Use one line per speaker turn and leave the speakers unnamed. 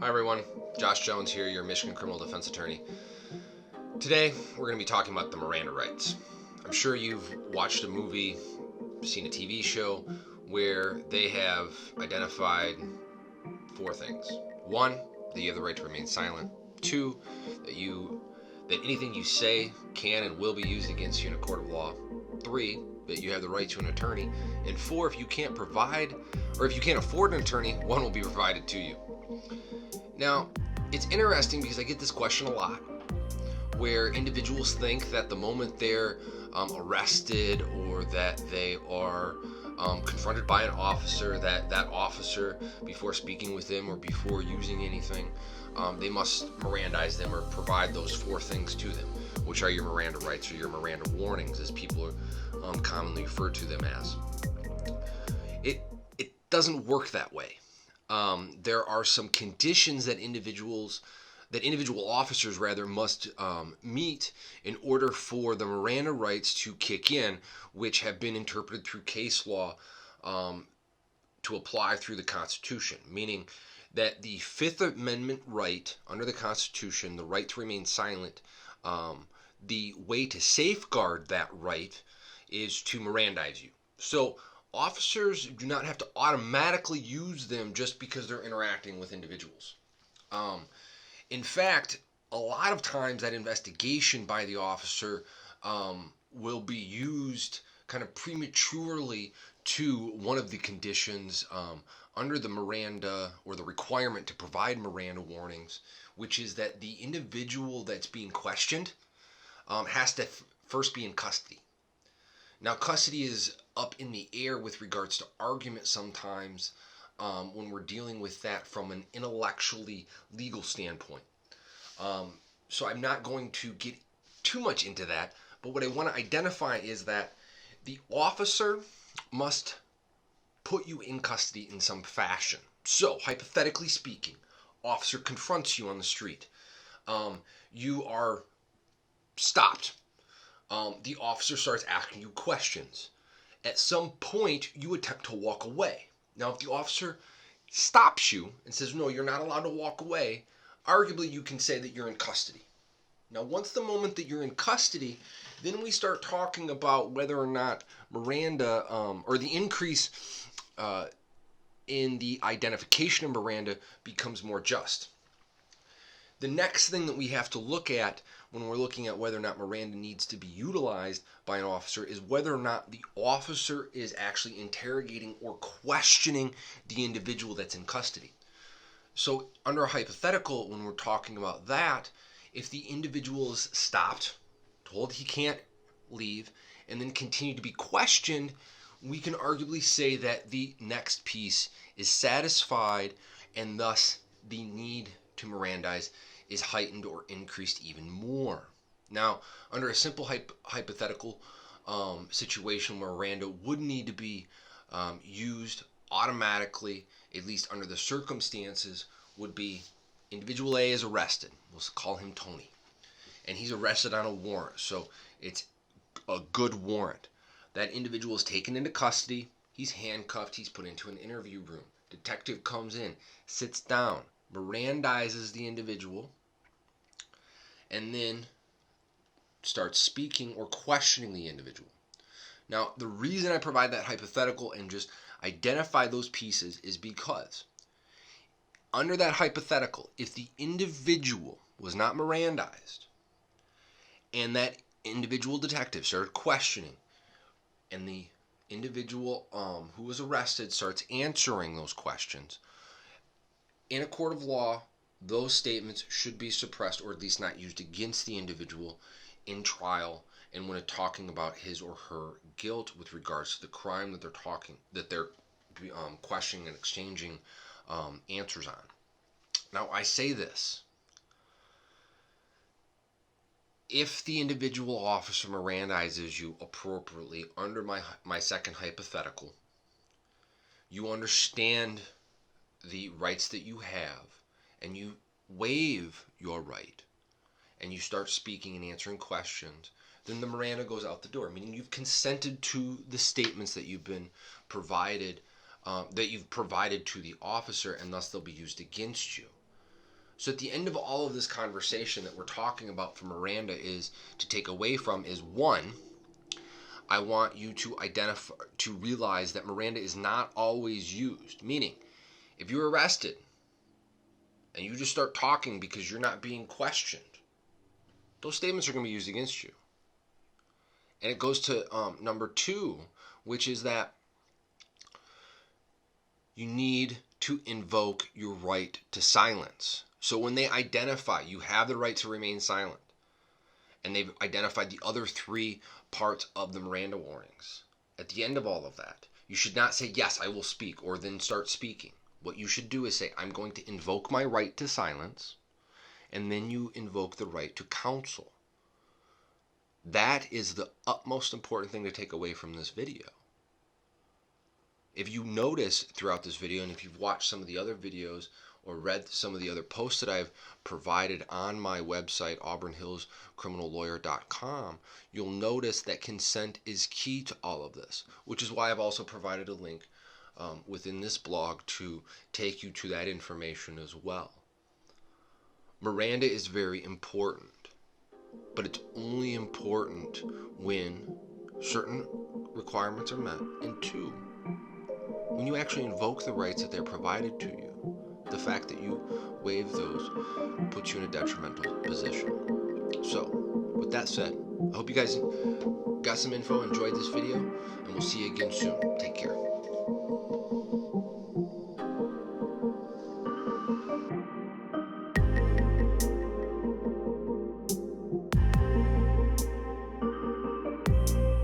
Hi everyone, Josh Jones here, your Michigan criminal defense attorney. Today we're going to be talking about the Miranda Rights. I'm sure you've watched a movie, seen a TV show where they have identified four things. One, that you have the right to remain silent. Two, that anything you say can and will be used against you in a court of law. Three, that you have the right to an attorney. And four, if you can't afford an attorney, one will be provided to you. Now, it's interesting because I get this question a lot, where individuals think that the moment they're arrested or that they are confronted by an officer, that officer, before speaking with them or before using anything, they must Mirandize them or provide those four things to them, which are your Miranda rights or your Miranda warnings, as people are commonly referred to them as. It doesn't work that way. There are some conditions that individual officers must meet in order for the Miranda rights to kick in, which have been interpreted through case law to apply through the Constitution, meaning that the Fifth Amendment right under the Constitution, the right to remain silent, the way to safeguard that right is to Mirandize you. So officers do not have to automatically use them just because they're interacting with individuals. In fact, a lot of times that investigation by the officer will be used kind of prematurely to one of the conditions under the Miranda, or the requirement to provide Miranda warnings, which is that the individual that's being questioned has to first be in custody. Now, custody is up in the air with regards to argument sometimes when we're dealing with that from an intellectually legal standpoint. So I'm not going to get too much into that, but what I want to identify is that the officer must put you in custody in some fashion. So, hypothetically speaking, officer confronts you on the street. You are stopped. The officer starts asking you questions. At some point, you attempt to walk away. Now, if the officer stops you and says, no, you're not allowed to walk away, arguably you can say that you're in custody. Now, once the moment that you're in custody, then we start talking about whether or not Miranda, or the increase in the identification of Miranda becomes more just. The next thing that we have to look at when we're looking at whether or not Miranda needs to be utilized by an officer is whether or not the officer is actually interrogating or questioning the individual that's in custody. So under a hypothetical, when we're talking about that, if the individual is stopped, told he can't leave, and then continue to be questioned, we can arguably say that the next piece is satisfied, and thus the need to Mirandize is heightened or increased even more. Now, under a simple hypothetical situation where Miranda would need to be used automatically, at least under the circumstances, would be individual A is arrested. We'll call him Tony. And he's arrested on a warrant, so it's a good warrant. That individual is taken into custody. He's handcuffed. He's put into an interview room. Detective comes in, sits down, Mirandizes the individual, and then starts speaking or questioning the individual. Now, the reason I provide that hypothetical and just identify those pieces is because under that hypothetical, if the individual was not Mirandized and that individual detective started questioning, and the individual who was arrested starts answering those questions, in a court of law, those statements should be suppressed or at least not used against the individual in trial and when talking about his or her guilt with regards to the crime that they're questioning and exchanging answers on. Now, I say this. If the individual officer Mirandizes you appropriately under my second hypothetical, you understand the rights that you have, and you waive your right, and you start speaking and answering questions, then the Miranda goes out the door, meaning you've consented to the statements that you've been provided, that you've provided to the officer, and thus they'll be used against you. So at the end of all of this conversation that we're talking about for Miranda is to take away from is one, I want you to realize that Miranda is not always used. Meaning, if you're arrested and you just start talking because you're not being questioned, those statements are going to be used against you. And it goes to number two, which is that you need to invoke your right to silence. So when they identify you have the right to remain silent, and they've identified the other three parts of the Miranda warnings, at the end of all of that, you should not say, yes, I will speak, or then start speaking. What you should do is say, I'm going to invoke my right to silence, and then you invoke the right to counsel. That is the utmost important thing to take away from this video. If you notice throughout this video, and if you've watched some of the other videos or read some of the other posts that I've provided on my website, auburnhillscriminallawyer.com, you'll notice that consent is key to all of this, which is why I've also provided a link within this blog to take you to that information as well. Miranda is very important, but it's only important when certain requirements are met, and two, when you actually invoke the rights that they're provided to you. The fact that you waive those puts you in a detrimental position. So, with that said, I hope you guys got some info, enjoyed this video, and we'll see you again soon. Take care.